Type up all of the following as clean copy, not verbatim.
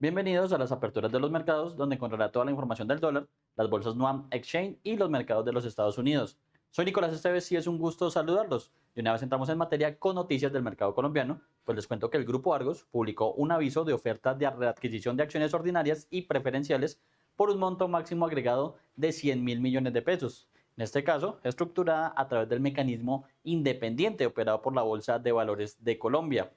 Bienvenidos a las aperturas de los mercados, donde encontrará toda la información del dólar, las bolsas NUAM Exchange y los mercados de los Estados Unidos. Soy Nicolás Esteves y es un gusto saludarlos. Y una vez entramos en materia con noticias del mercado colombiano, pues les cuento que el Grupo Argos publicó un aviso de oferta de readquisición de acciones ordinarias y preferenciales por un monto máximo agregado de 100 mil millones de pesos. En este caso, estructurada a través del mecanismo independiente operado por la Bolsa de Valores de Colombia.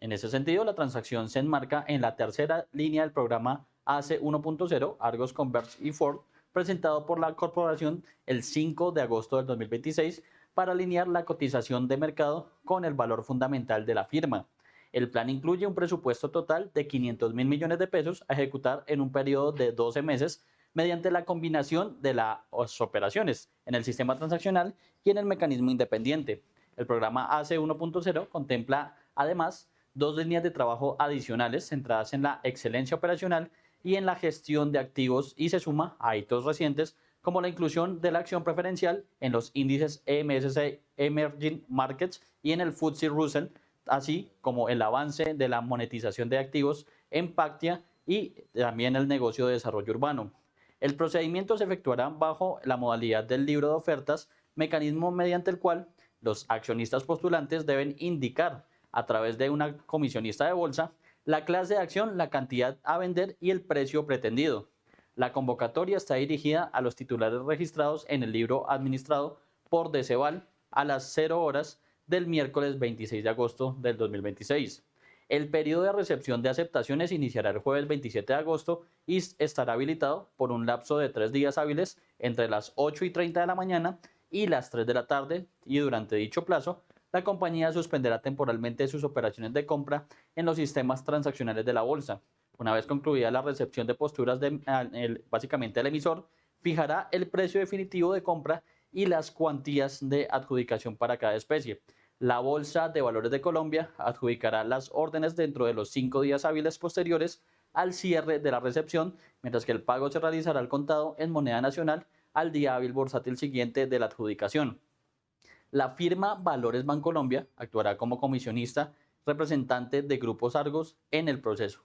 En ese sentido, la transacción se enmarca en la tercera línea del programa ACE 1.0, Argos Converge y Ford, presentado por la corporación el 5 de agosto del 2026 para alinear la cotización de mercado con el valor fundamental de la firma. El plan incluye un presupuesto total de 500 mil millones de pesos a ejecutar en un periodo de 12 meses mediante la combinación de las operaciones en el sistema transaccional y en el mecanismo independiente. El programa ACE 1.0 contempla además dos líneas de trabajo adicionales centradas en la excelencia operacional y en la gestión de activos y se suma a hitos recientes como la inclusión de la acción preferencial en los índices MSCI Emerging Markets y en el FTSE Russell, así como el avance de la monetización de activos en Pactia y también el negocio de desarrollo urbano. El procedimiento se efectuará bajo la modalidad del libro de ofertas, mecanismo mediante el cual los accionistas postulantes deben indicar a través de una comisionista de bolsa la clase de acción, la cantidad a vender y el precio pretendido. La convocatoria está dirigida a los titulares registrados en el libro administrado por Deceval a las 0 horas del miércoles 26 de agosto del 2026. El periodo de recepción de aceptaciones iniciará el jueves 27 de agosto y estará habilitado por un lapso de 3 días hábiles entre las 8:30 de la mañana y las 3 de la tarde, y durante dicho plazo la compañía suspenderá temporalmente sus operaciones de compra en los sistemas transaccionales de la bolsa. Una vez concluida la recepción de posturas básicamente el emisor fijará el precio definitivo de compra y las cuantías de adjudicación para cada especie. La Bolsa de Valores de Colombia adjudicará las órdenes dentro de los 5 días hábiles posteriores al cierre de la recepción, mientras que el pago se realizará al contado en moneda nacional al día hábil bursátil siguiente de la adjudicación. La firma Valores Bancolombia actuará como comisionista representante de Grupos Argos en el proceso.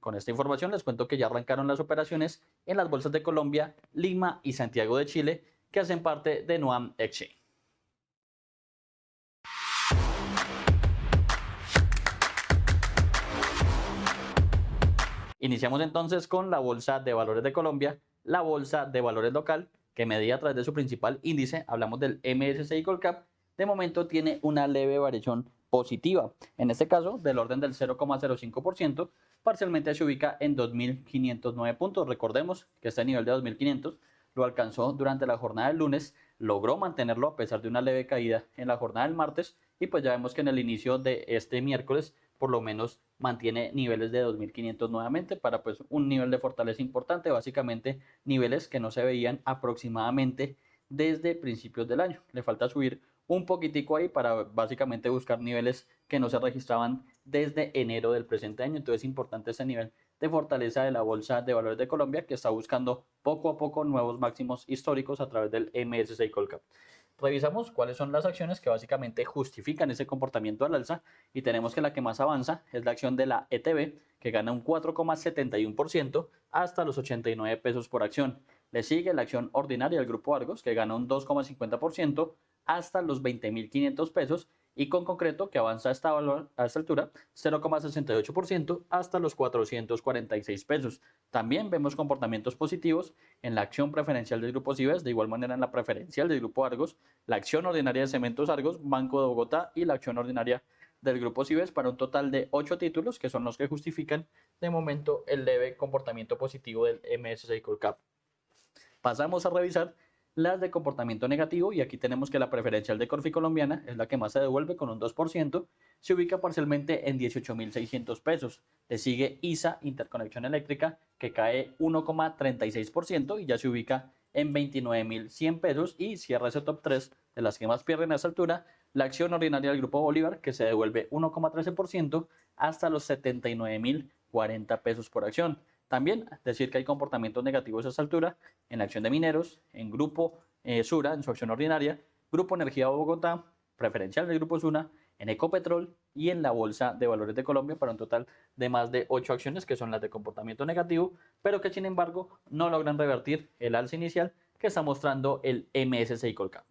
Con esta información les cuento que ya arrancaron las operaciones en las bolsas de Colombia, Lima y Santiago de Chile, que hacen parte de Nuam Exchange. Iniciamos entonces con la Bolsa de Valores de Colombia, la Bolsa de Valores local, que medía a través de su principal índice, hablamos del MSCI Colcap, de momento tiene una leve variación positiva, en este caso del orden del 0,05%, parcialmente se ubica en 2.509 puntos. Recordemos que este nivel de 2.500 lo alcanzó durante la jornada del lunes, logró mantenerlo a pesar de una leve caída en la jornada del martes y pues ya vemos que en el inicio de este miércoles por lo menos mantiene niveles de 2.500 nuevamente para pues un nivel de fortaleza importante, básicamente niveles que no se veían aproximadamente desde principios del año. Le falta subir un poquitico ahí para básicamente buscar niveles que no se registraban desde enero del presente año. Entonces es importante ese nivel de fortaleza de la Bolsa de Valores de Colombia, que está buscando poco a poco nuevos máximos históricos a través del MSCI Colcap. Revisamos cuáles son las acciones que básicamente justifican ese comportamiento al alza y tenemos que la que más avanza es la acción de la ETB, que gana un 4,71% hasta los 89 pesos por acción. Le sigue la acción ordinaria del Grupo Argos, que gana un 2,50% hasta los 20.500 pesos y con concreto que avanza a esta altura 0,68% hasta los 446 pesos. También vemos comportamientos positivos en la acción preferencial del Grupo Cibes, de igual manera en la preferencial del Grupo Argos, la acción ordinaria de Cementos Argos, Banco de Bogotá y la acción ordinaria del Grupo Cibes, para un total de 8 títulos que son los que justifican de momento el leve comportamiento positivo del MSCI Colcap. Pasamos a revisar las de comportamiento negativo y aquí tenemos que la preferencial de Corfi colombiana es la que más se devuelve con un 2%, se ubica parcialmente en 18.600 pesos. Le sigue ISA Interconexión Eléctrica, que cae 1,36% y ya se ubica en 29.100 pesos, y cierra ese top 3 de las que más pierden a esa altura la acción ordinaria del Grupo Bolívar, que se devuelve 1,13% hasta los 79.040 pesos por acción. También decir que hay comportamientos negativos a esta altura en la acción de mineros, en Grupo Sura, en su acción ordinaria, Grupo Energía Bogotá, preferencial del Grupo Suna, en Ecopetrol y en la Bolsa de Valores de Colombia para un total de más de 8 acciones que son las de comportamiento negativo, pero que sin embargo no logran revertir el alza inicial que está mostrando el MSCI Colcap.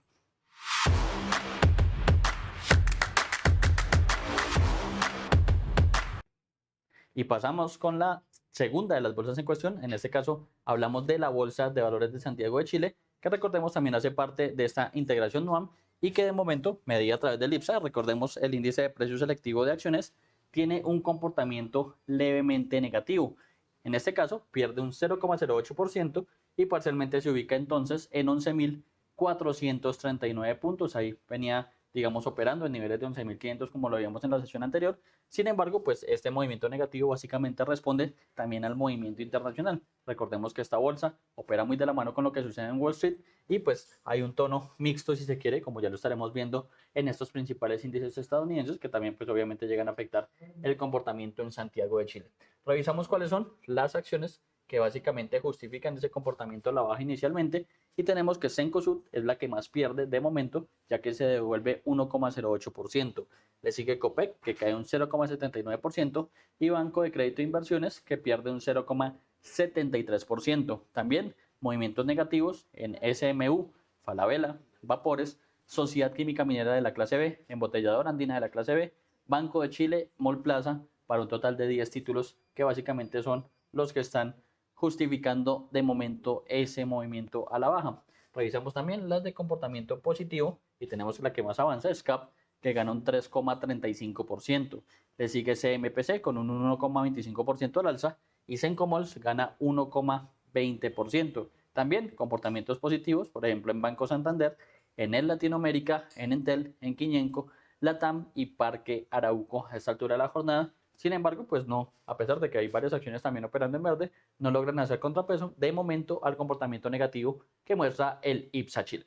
Y pasamos con la segunda de las bolsas en cuestión. En este caso hablamos de la Bolsa de Valores de Santiago de Chile, que recordemos también hace parte de esta integración NUAM y que de momento, medida a través del IPSA, recordemos el índice de precio selectivo de acciones, tiene un comportamiento levemente negativo. En este caso pierde un 0,08% y parcialmente se ubica entonces en 11.439 puntos. Ahí venía, digamos, operando en niveles de 11.500 como lo habíamos en la sesión anterior. Sin embargo, pues este movimiento negativo básicamente responde también al movimiento internacional. Recordemos que esta bolsa opera muy de la mano con lo que sucede en Wall Street y pues hay un tono mixto, si se quiere, como ya lo estaremos viendo en estos principales índices estadounidenses que también pues obviamente llegan a afectar el comportamiento en Santiago de Chile. Revisamos cuáles son las acciones que básicamente justifican ese comportamiento a la baja inicialmente y tenemos que Cencosud es la que más pierde de momento, ya que se devuelve 1,08%. Le sigue Copec, que cae un 0,79%, y Banco de Crédito e Inversiones, que pierde un 0,73%. También movimientos negativos en SMU, Falabella, Vapores, Sociedad Química Minera de la clase B, Embotelladora Andina de la clase B, Banco de Chile, Mall Plaza, para un total de 10 títulos que básicamente son los que están justificando de momento ese movimiento a la baja. Revisamos también las de comportamiento positivo y tenemos la que más avanza, SCAP, que gana un 3,35%. Le sigue CMPC con un 1,25% al alza y Sencomols gana 1,20%. También comportamientos positivos, por ejemplo en Banco Santander, en el Latinoamérica, en Entel, en Quiñenco, Latam y Parque Arauco a esta altura de la jornada. Sin embargo, pues no, a pesar de que hay varias acciones también operando en verde, no logran hacer contrapeso de momento al comportamiento negativo que muestra el IPSA Chile.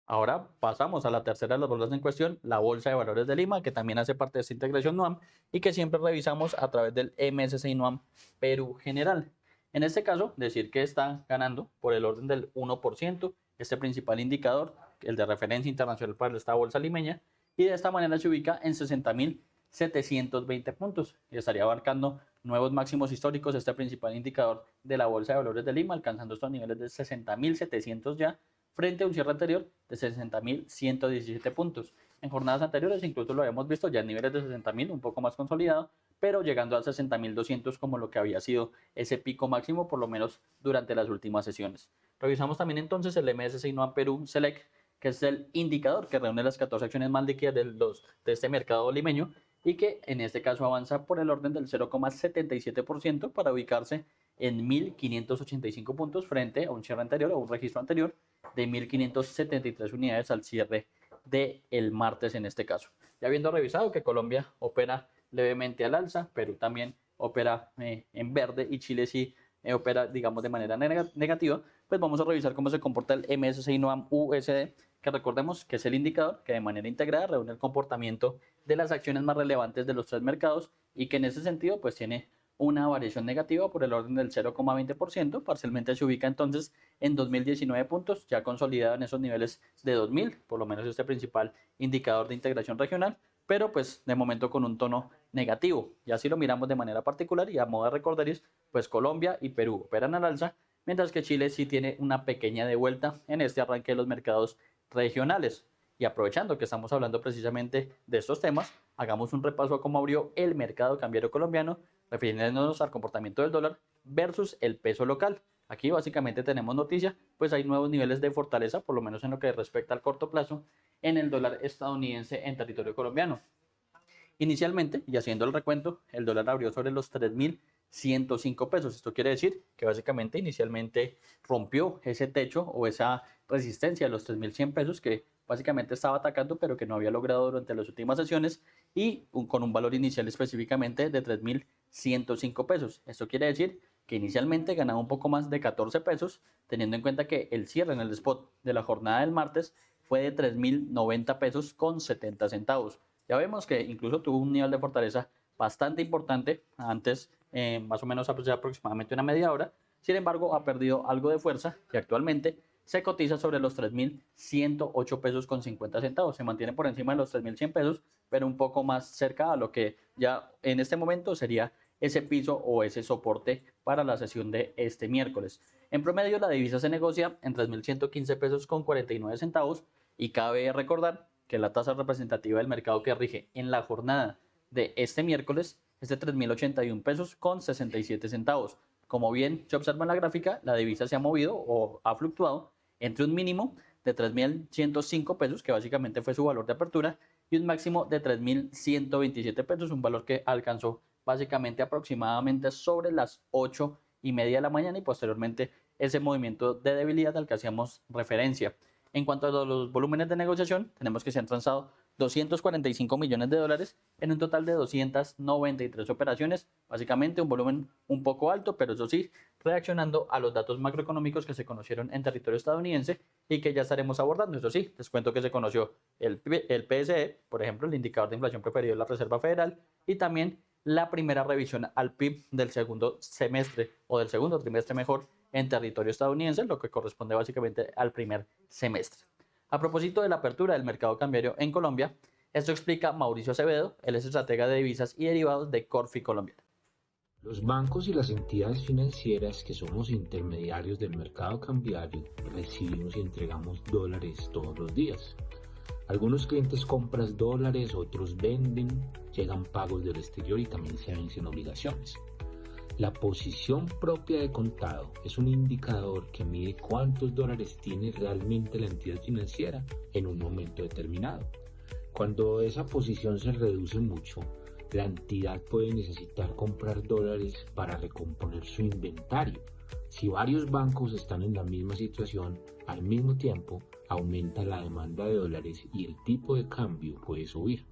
Ahora pasamos a la tercera de las bolsas en cuestión, la Bolsa de Valores de Lima, que también hace parte de esta integración NUAM y que siempre revisamos a través del MSCI NUAM Perú General. En este caso, decir que está ganando por el orden del 1%, este principal indicador, el de referencia internacional para esta bolsa limeña, y de esta manera se ubica en 60.720 puntos y estaría abarcando nuevos máximos históricos este principal indicador de la Bolsa de Valores de Lima, alcanzando estos niveles de 60.700 ya, frente a un cierre anterior de 60.117 puntos. En jornadas anteriores incluso lo habíamos visto ya en niveles de 60.000, un poco más consolidado, pero llegando a 60.200 como lo que había sido ese pico máximo, por lo menos durante las últimas sesiones. Revisamos también entonces el MSCI NOAM Perú Select, que es el indicador que reúne las 14 acciones más líquidas de este mercado limeño y que en este caso avanza por el orden del 0,77% para ubicarse en 1.585 puntos frente a un cierre anterior o un registro anterior de 1.573 unidades al cierre del martes en este caso. Ya habiendo revisado que Colombia opera levemente al alza, Perú también opera en verde y Chile sí opera, digamos, de manera negativa, pues vamos a revisar cómo se comporta el MSCI NOAM USD, que recordemos que es el indicador que de manera integrada reúne el comportamiento de las acciones más relevantes de los tres mercados y que en ese sentido pues tiene una variación negativa por el orden del 0,20%, parcialmente se ubica entonces en 2.019 puntos, ya consolidado en esos niveles de 2.000, por lo menos este principal indicador de integración regional, pero pues de momento con un tono negativo. Y así lo miramos de manera particular y a modo de recorderis, pues Colombia y Perú operan al alza, mientras que Chile sí tiene una pequeña devuelta en este arranque de los mercados regionales. Y aprovechando que estamos hablando precisamente de estos temas, hagamos un repaso a cómo abrió el mercado cambiario colombiano, refiriéndonos al comportamiento del dólar versus el peso local. Aquí básicamente tenemos noticia, pues hay nuevos niveles de fortaleza, por lo menos en lo que respecta al corto plazo, en el dólar estadounidense en territorio colombiano. Inicialmente, y haciendo el recuento, el dólar abrió sobre los 3.105 pesos. Esto quiere decir que básicamente inicialmente rompió ese techo o esa resistencia de los 3.100 pesos que básicamente estaba atacando pero que no había logrado durante las últimas sesiones y con un valor inicial específicamente de 3.105 pesos. Esto quiere decir que inicialmente ganaba un poco más de 14 pesos, teniendo en cuenta que el cierre en el spot de la jornada del martes fue de 3.090 pesos con 70 centavos. Ya vemos que incluso tuvo un nivel de fortaleza bastante importante antes, más o menos hace aproximadamente una media hora, Sin embargo, ha perdido algo de fuerza y actualmente se cotiza sobre los 3.108 pesos con 50 centavos. Se mantiene por encima de los 3.100 pesos, pero un poco más cerca a lo que ya en este momento sería ese piso o ese soporte para la sesión de este miércoles. En promedio, la divisa se negocia en 3.115 pesos con 49 centavos y cabe recordar que la tasa representativa del mercado que rige en la jornada de este miércoles es de 3.081 pesos con 67 centavos. Como bien se observa en la gráfica, la divisa se ha movido o ha fluctuado entre un mínimo de 3.105 pesos, que básicamente fue su valor de apertura, y un máximo de 3.127 pesos, un valor que alcanzó básicamente aproximadamente sobre las 8:30 de la mañana y posteriormente ese movimiento de debilidad al que hacíamos referencia. En cuanto a los volúmenes de negociación, tenemos que se han transado 245 millones de dólares en un total de 293 operaciones, básicamente un volumen un poco alto, pero eso sí, reaccionando a los datos macroeconómicos que se conocieron en territorio estadounidense y que ya estaremos abordando. Eso sí, les cuento que se conoció el PSE, por ejemplo, el indicador de inflación preferido de la Reserva Federal, y también la primera revisión al PIB del segundo semestre o del segundo trimestre mejor en territorio estadounidense, lo que corresponde básicamente al primer semestre. A propósito de la apertura del mercado cambiario en Colombia, esto explica Mauricio Acevedo, él es estratega de divisas y derivados de Corfi Colombia. Los bancos y las entidades financieras que somos intermediarios del mercado cambiario recibimos y entregamos dólares todos los días. Algunos clientes compran dólares, otros venden, llegan pagos del exterior y también se vencen obligaciones. La posición propia de contado es un indicador que mide cuántos dólares tiene realmente la entidad financiera en un momento determinado. Cuando esa posición se reduce mucho, la entidad puede necesitar comprar dólares para recomponer su inventario. Si varios bancos están en la misma situación, al mismo tiempo aumenta la demanda de dólares y el tipo de cambio puede subir.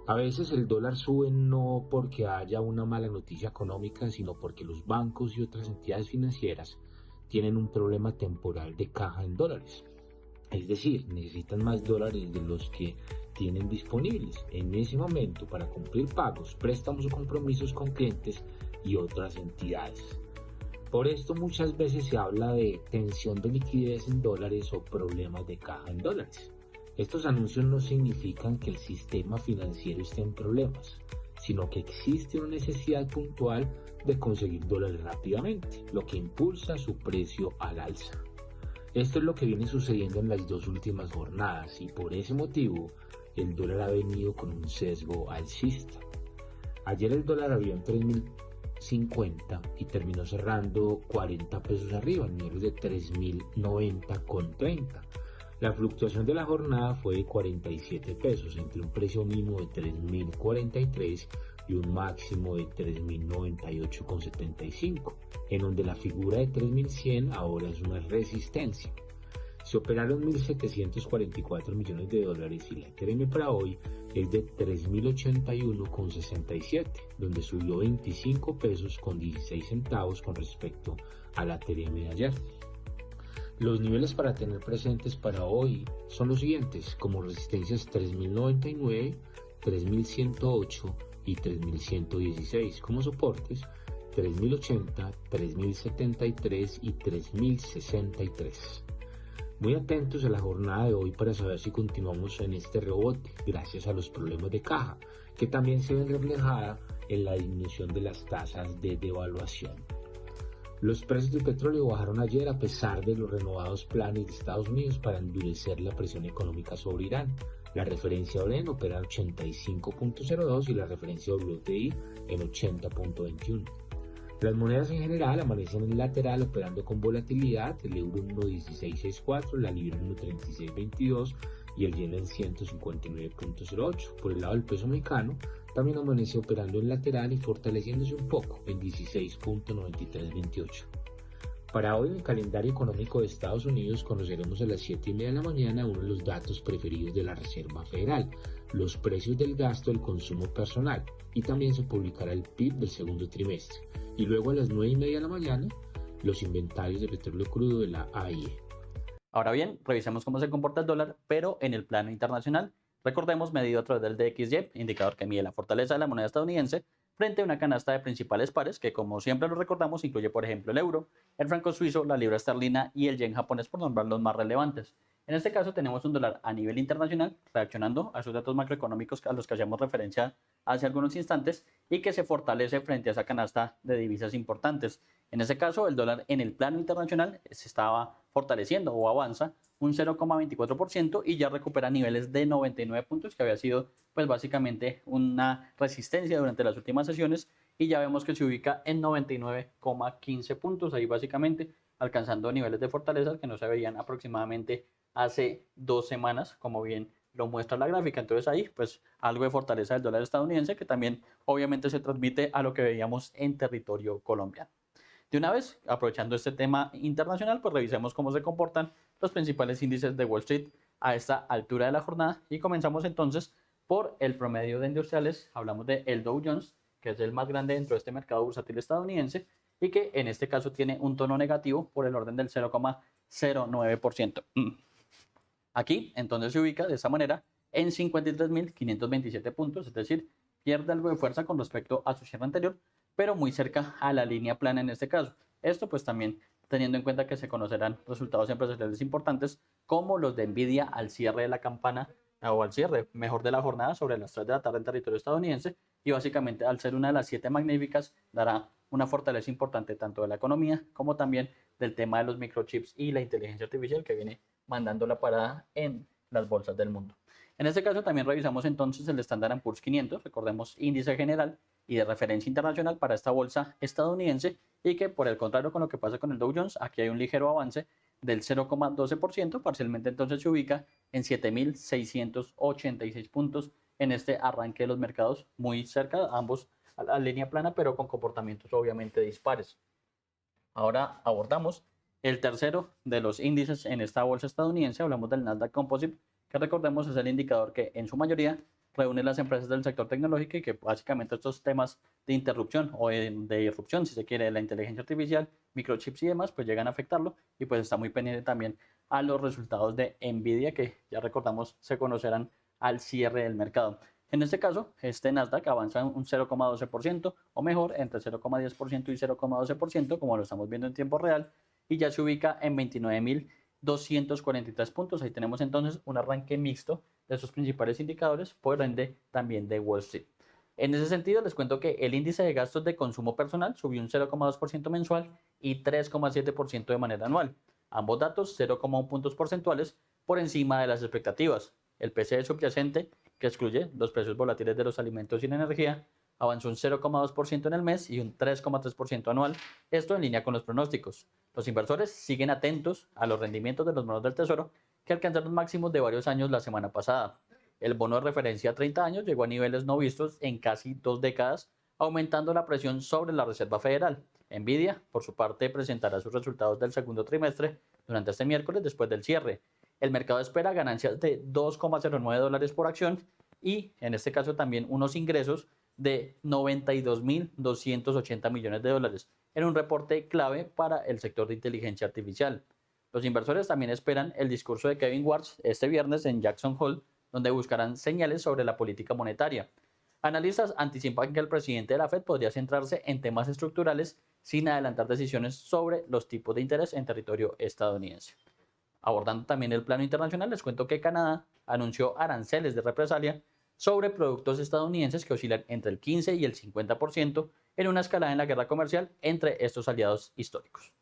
A veces el dólar sube no porque haya una mala noticia económica, sino porque los bancos y otras entidades financieras tienen un problema temporal de caja en dólares. Es decir, necesitan más dólares de los que tienen disponibles en ese momento para cumplir pagos, préstamos o compromisos con clientes y otras entidades. Por esto muchas veces se habla de tensión de liquidez en dólares o problemas de caja en dólares. Estos anuncios no significan que el sistema financiero esté en problemas, sino que existe una necesidad puntual de conseguir dólares rápidamente, lo que impulsa su precio al alza. Esto es lo que viene sucediendo en las dos últimas jornadas y por ese motivo el dólar ha venido con un sesgo alcista. Ayer el dólar abrió en 3.050 y terminó cerrando 40 pesos arriba, en niveles de 3.090,30. La fluctuación de la jornada fue de 47 pesos entre un precio mínimo de 3.043 y un máximo de 3.098,75, en donde la figura de 3.100 ahora es una resistencia. Se operaron 1.744 millones de dólares y la TRM para hoy es de 3.081,67, donde subió 25 pesos con 16 centavos con respecto a la TRM de ayer. Los niveles para tener presentes para hoy son los siguientes, como resistencias 3.099, 3.108 y 3.116, como soportes 3.080, 3.073 y 3.063. Muy atentos a la jornada de hoy para saber si continuamos en este rebote gracias a los problemas de caja, que también se ven reflejadas en la disminución de las tasas de devaluación. Los precios del petróleo bajaron ayer a pesar de los renovados planes de Estados Unidos para endurecer la presión económica sobre Irán. La referencia Brent opera en 85,02 y la referencia WTI en 80,21. Las monedas en general amanecen en lateral operando con volatilidad, el euro en 1.1664, la libra en 1.3622 y el yen en 159,08. Por el lado del peso mexicano, también amanece operando en lateral y fortaleciéndose un poco en 16,9328. Para hoy en el calendario económico de Estados Unidos conoceremos a las 7:30 de la mañana uno de los datos preferidos de la Reserva Federal, los precios del gasto del consumo personal, y también se publicará el PIB del segundo trimestre. Y luego a las 9:30 de la mañana los inventarios de petróleo crudo de la AIE. Ahora bien, revisemos cómo se comporta el dólar, pero en el plano internacional. Recordemos, medido a través del DXY, indicador que mide la fortaleza de la moneda estadounidense, frente a una canasta de principales pares que, como siempre lo recordamos, incluye por ejemplo el euro, el franco suizo, la libra esterlina y el yen japonés, por nombrar los más relevantes. En este caso tenemos un dólar a nivel internacional reaccionando a esos datos macroeconómicos a los que hacíamos referencia hace algunos instantes y que se fortalece frente a esa canasta de divisas importantes. En este caso el dólar en el plano internacional se estaba fortaleciendo o avanza un 0,24% y ya recupera niveles de 99 puntos que había sido pues básicamente una resistencia durante las últimas sesiones y ya vemos que se ubica en 99,15 puntos ahí básicamente alcanzando niveles de fortaleza que no se veían aproximadamente hace 2 semanas, como bien lo muestra la gráfica. Entonces ahí pues algo de fortaleza del dólar estadounidense que también obviamente se transmite a lo que veíamos en territorio colombiano. De una vez, aprovechando este tema internacional, pues revisemos cómo se comportan los principales índices de Wall Street a esta altura de la jornada y comenzamos entonces por el promedio de industriales. Hablamos de el Dow Jones, que es el más grande dentro de este mercado bursátil estadounidense y que en este caso tiene un tono negativo por el orden del 0,09%. Aquí entonces se ubica de esta manera en 53.527 puntos, es decir, pierde algo de fuerza con respecto a su cierre anterior, pero muy cerca a la línea plana en este caso. Esto pues también teniendo en cuenta que se conocerán resultados empresariales importantes como los de Nvidia al cierre de la campana o al cierre mejor de la jornada sobre las 3 de la tarde en territorio estadounidense y básicamente al ser una de las 7 magníficas dará una fortaleza importante tanto de la economía como también del tema de los microchips y la inteligencia artificial que viene mandando la parada en las bolsas del mundo. En este caso también revisamos entonces el Standard & Poor's 500, recordemos índice general y de referencia internacional para esta bolsa estadounidense y que por el contrario con lo que pasa con el Dow Jones, aquí hay un ligero avance del 0,12%, parcialmente entonces se ubica en 7.686 puntos en este arranque de los mercados, muy cerca, ambos a la línea plana, pero con comportamientos obviamente dispares. Ahora abordamos el tercero de los índices en esta bolsa estadounidense, hablamos del Nasdaq Composite, que recordemos es el indicador que en su mayoría reúne las empresas del sector tecnológico y que básicamente estos temas de interrupción o de irrupción, si se quiere, de la inteligencia artificial, microchips y demás, pues llegan a afectarlo y pues está muy pendiente también a los resultados de Nvidia que ya recordamos se conocerán al cierre del mercado. En este caso, este Nasdaq avanza un 0,12% o mejor, entre 0,10% y 0,12%, como lo estamos viendo en tiempo real, y ya se ubica en 29.243 puntos. Ahí tenemos entonces un arranque mixto de sus principales indicadores, por ende también de Wall Street. En ese sentido, les cuento que el índice de gastos de consumo personal subió un 0,2% mensual y 3,7% de manera anual. Ambos datos, 0,1 puntos porcentuales por encima de las expectativas. El PCE subyacente, que excluye los precios volátiles de los alimentos y la energía, avanzó un 0,2% en el mes y un 3,3% anual, esto en línea con los pronósticos. Los inversores siguen atentos a los rendimientos de los bonos del Tesoro, que alcanzaron máximos de varios años la semana pasada. El bono de referencia a 30 años llegó a niveles no vistos en casi 2 décadas, aumentando la presión sobre la Reserva Federal. Nvidia, por su parte, presentará sus resultados del segundo trimestre durante este miércoles después del cierre. El mercado espera ganancias de $2,09 por acción y, en este caso, también unos ingresos de 92.280 millones de dólares en un reporte clave para el sector de inteligencia artificial. Los inversores también esperan el discurso de Kevin Warsh este viernes en Jackson Hole, donde buscarán señales sobre la política monetaria. Analistas anticipan que el presidente de la Fed podría centrarse en temas estructurales sin adelantar decisiones sobre los tipos de interés en territorio estadounidense. Abordando también el plano internacional, les cuento que Canadá anunció aranceles de represalia sobre productos estadounidenses que oscilan entre el 15 y el 50% en una escalada en la guerra comercial entre estos aliados históricos.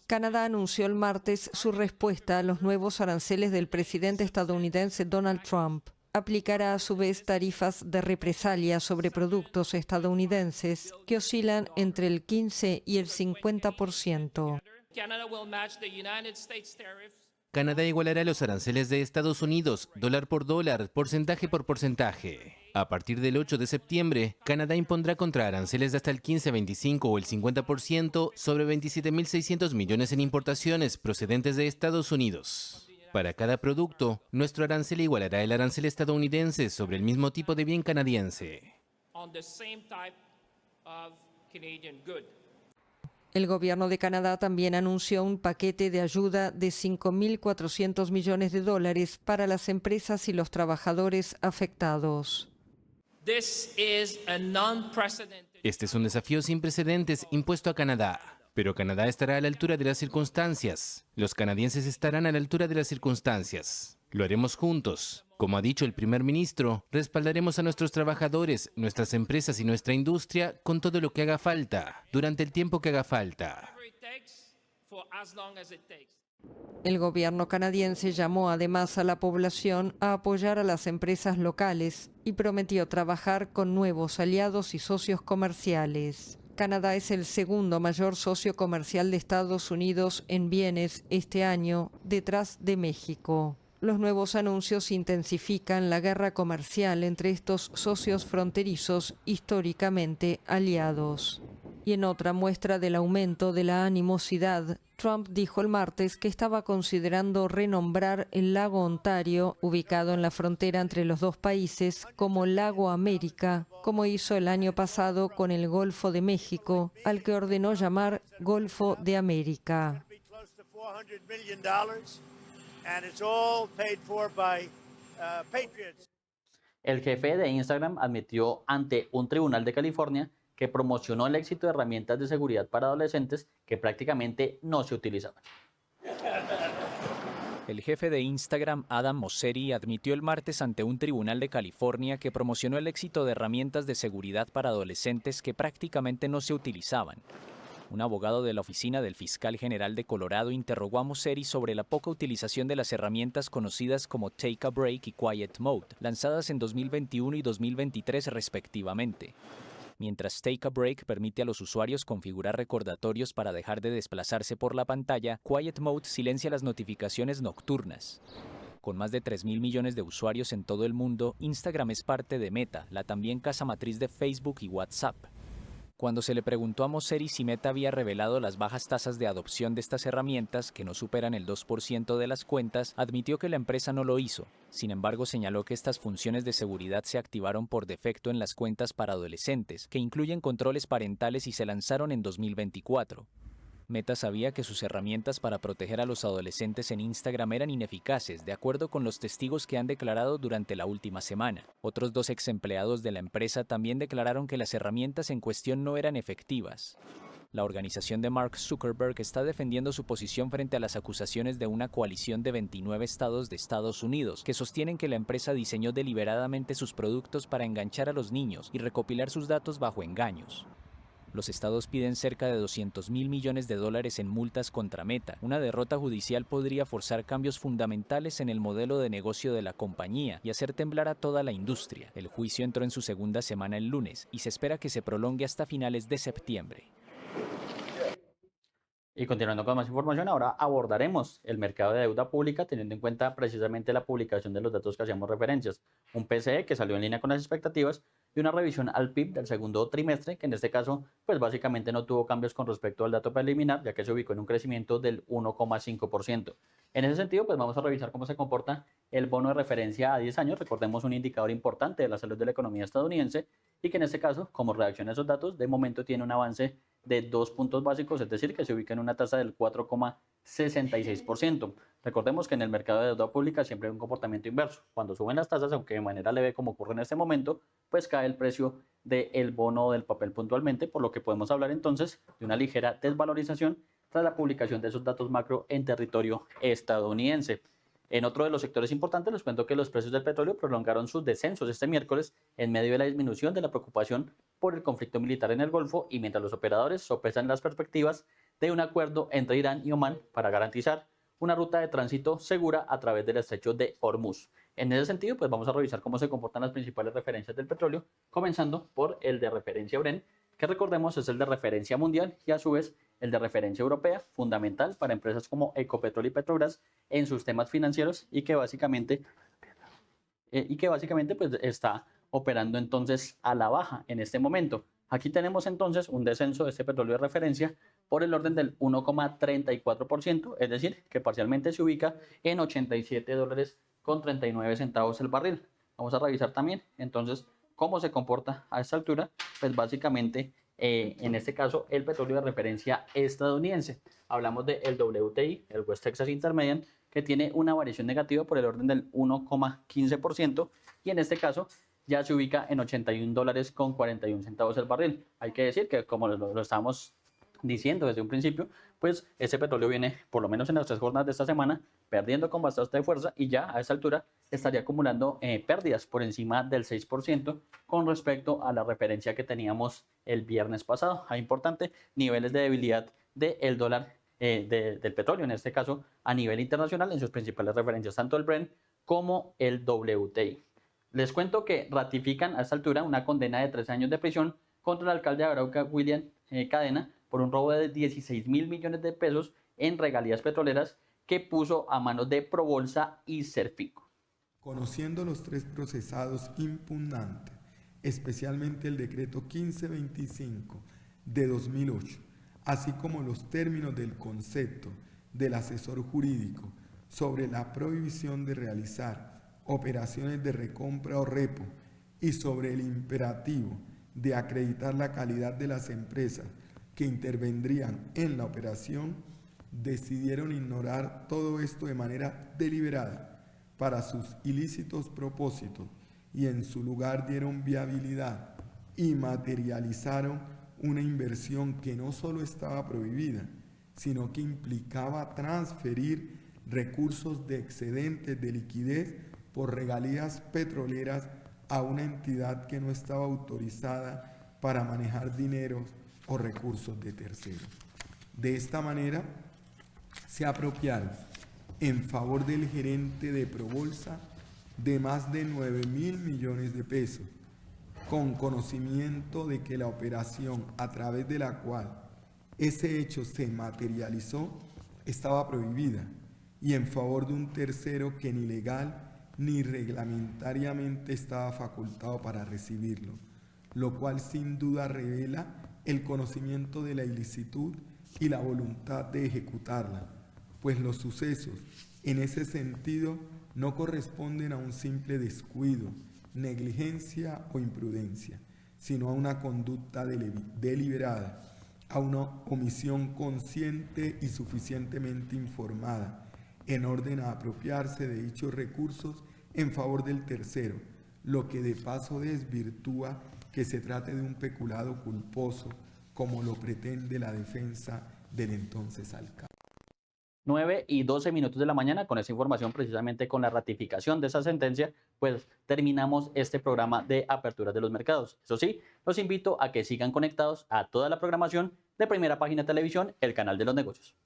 Canadá anunció el martes su respuesta a los nuevos aranceles del presidente estadounidense Donald Trump. Aplicará a su vez tarifas de represalia sobre productos estadounidenses que oscilan entre el 15 y el 50%. Canadá igualará los aranceles de Estados Unidos, dólar por dólar, porcentaje por porcentaje. A partir del 8 de septiembre, Canadá impondrá contraaranceles de hasta el 15, 25 o el 50% sobre 27.600 millones en importaciones procedentes de Estados Unidos. Para cada producto, nuestro arancel igualará el arancel estadounidense sobre el mismo tipo de bien canadiense. El gobierno de Canadá también anunció un paquete de ayuda de $5.400 millones para las empresas y los trabajadores afectados. Este es un desafío sin precedentes impuesto a Canadá. Pero Canadá estará a la altura de las circunstancias. Los canadienses estarán a la altura de las circunstancias. Lo haremos juntos. Como ha dicho el primer ministro, respaldaremos a nuestros trabajadores, nuestras empresas y nuestra industria con todo lo que haga falta, durante el tiempo que haga falta. El gobierno canadiense llamó además a la población a apoyar a las empresas locales y prometió trabajar con nuevos aliados y socios comerciales. Canadá es el segundo mayor socio comercial de Estados Unidos en bienes este año, detrás de México. Los nuevos anuncios intensifican la guerra comercial entre estos socios fronterizos históricamente aliados. Y en otra muestra del aumento de la animosidad, Trump dijo el martes que estaba considerando renombrar el lago Ontario, ubicado en la frontera entre los dos países, como Lago América, como hizo el año pasado con el Golfo de México, al que ordenó llamar Golfo de América. El jefe de Instagram admitió ante un tribunal de California que promocionó el éxito de herramientas de seguridad para adolescentes que prácticamente no se utilizaban. El jefe de Instagram, Adam Mosseri, admitió el martes ante un tribunal de California que promocionó el éxito de herramientas de seguridad para adolescentes que prácticamente no se utilizaban. Un abogado de la oficina del fiscal general de Colorado interrogó a Mosseri sobre la poca utilización de las herramientas conocidas como Take a Break y Quiet Mode, lanzadas en 2021 y 2023 respectivamente. Mientras Take a Break permite a los usuarios configurar recordatorios para dejar de desplazarse por la pantalla, Quiet Mode silencia las notificaciones nocturnas. Con más de 3.000 millones de usuarios en todo el mundo, Instagram es parte de Meta, la también casa matriz de Facebook y WhatsApp. Cuando se le preguntó a Mosseri si Meta había revelado las bajas tasas de adopción de estas herramientas, que no superan el 2% de las cuentas, admitió que la empresa no lo hizo. Sin embargo, señaló que estas funciones de seguridad se activaron por defecto en las cuentas para adolescentes, que incluyen controles parentales y se lanzaron en 2024. Meta sabía que sus herramientas para proteger a los adolescentes en Instagram eran ineficaces, de acuerdo con los testigos que han declarado durante la última semana. Otros 2 ex empleados de la empresa también declararon que las herramientas en cuestión no eran efectivas. La organización de Mark Zuckerberg está defendiendo su posición frente a las acusaciones de una coalición de 29 estados de Estados Unidos, que sostienen que la empresa diseñó deliberadamente sus productos para enganchar a los niños y recopilar sus datos bajo engaños. Los estados piden cerca de $200.000 millones en multas contra Meta. Una derrota judicial podría forzar cambios fundamentales en el modelo de negocio de la compañía y hacer temblar a toda la industria. El juicio entró en su segunda semana el lunes y se espera que se prolongue hasta finales de septiembre. Y continuando con más información, ahora abordaremos el mercado de deuda pública teniendo en cuenta precisamente la publicación de los datos que hacíamos referencias. Un PCE que salió en línea con las expectativas y una revisión al PIB del segundo trimestre que en este caso pues básicamente no tuvo cambios con respecto al dato preliminar ya que se ubicó en un crecimiento del 1,5%. En ese sentido pues vamos a revisar cómo se comporta el bono de referencia a 10 años, recordemos un indicador importante de la salud de la economía estadounidense y que en este caso como reacción a esos datos de momento tiene un avance de 2 puntos básicos, es decir, que se ubica en una tasa del 4,66%. Recordemos que en el mercado de deuda pública siempre hay un comportamiento inverso. Cuando suben las tasas, aunque de manera leve como ocurre en este momento, pues cae el precio del bono o del papel puntualmente, por lo que podemos hablar entonces de una ligera desvalorización tras la publicación de esos datos macro en territorio estadounidense. En otro de los sectores importantes, les cuento que los precios del petróleo prolongaron sus descensos este miércoles en medio de la disminución de la preocupación por el conflicto militar en el Golfo y mientras los operadores sopesan las perspectivas de un acuerdo entre Irán y Omán para garantizar una ruta de tránsito segura a través del estrecho de Hormuz. En ese sentido, pues vamos a revisar cómo se comportan las principales referencias del petróleo, comenzando por el de referencia Brent, que recordemos es el de referencia mundial y a su vez el de referencia europea, fundamental para empresas como Ecopetrol y Petrobras en sus temas financieros y que básicamente pues está operando entonces a la baja en este momento. Aquí tenemos entonces un descenso de este petróleo de referencia por el orden del 1,34%, es decir, que parcialmente se ubica en $87.39 el barril. Vamos a revisar también entonces cómo se comporta a esta altura, pues básicamente en este caso el petróleo de referencia estadounidense. Hablamos del WTI, el West Texas Intermediate, que tiene una variación negativa por el orden del 1,15%, y en este caso ya se ubica en $81.41 el barril. Hay que decir que, como lo estábamos diciendo desde un principio, pues ese petróleo viene, por lo menos en las 3 jornadas de esta semana, perdiendo con bastante fuerza, y ya a esa altura estaría acumulando pérdidas por encima del 6% con respecto a la referencia que teníamos el viernes pasado. Hay importantes niveles de debilidad del dólar, del petróleo, en este caso a nivel internacional, en sus principales referencias, tanto el Brent como el WTI. Les cuento que ratifican a esta altura una condena de 3 años de prisión contra el alcalde de Arauca, William Cadena, por un robo de 16.000 millones de pesos en regalías petroleras que puso a manos de Probolsa y Serfinco. Conociendo los 3 procesados impugnantes, especialmente el decreto 1525 de 2008, así como los términos del concepto del asesor jurídico sobre la prohibición de realizar operaciones de recompra o repo y sobre el imperativo de acreditar la calidad de las empresas que intervendrían en la operación, decidieron ignorar todo esto de manera deliberada para sus ilícitos propósitos y en su lugar dieron viabilidad y materializaron una inversión que no solo estaba prohibida, sino que implicaba transferir recursos de excedentes de liquidez por regalías petroleras a una entidad que no estaba autorizada para manejar dineros o recursos de terceros. De esta manera, se apropiaron en favor del gerente de Probolsa de más de 9.000 millones de pesos, con conocimiento de que la operación a través de la cual ese hecho se materializó estaba prohibida, y en favor de un tercero que ni legal ni reglamentariamente estaba facultado para recibirlo, lo cual sin duda revela el conocimiento de la ilicitud y la voluntad de ejecutarla, pues los sucesos en ese sentido no corresponden a un simple descuido, negligencia o imprudencia, sino a una conducta deliberada, a una omisión consciente y suficientemente informada, en orden a apropiarse de dichos recursos en favor del tercero, lo que de paso desvirtúa que se trate de un peculado culposo, como lo pretende la defensa del entonces alcalde. 9:12 de la mañana, con esa información, precisamente con la ratificación de esa sentencia, pues terminamos este programa de aperturas de los mercados. Eso sí, los invito a que sigan conectados a toda la programación de Primera Página Televisión, el canal de los negocios.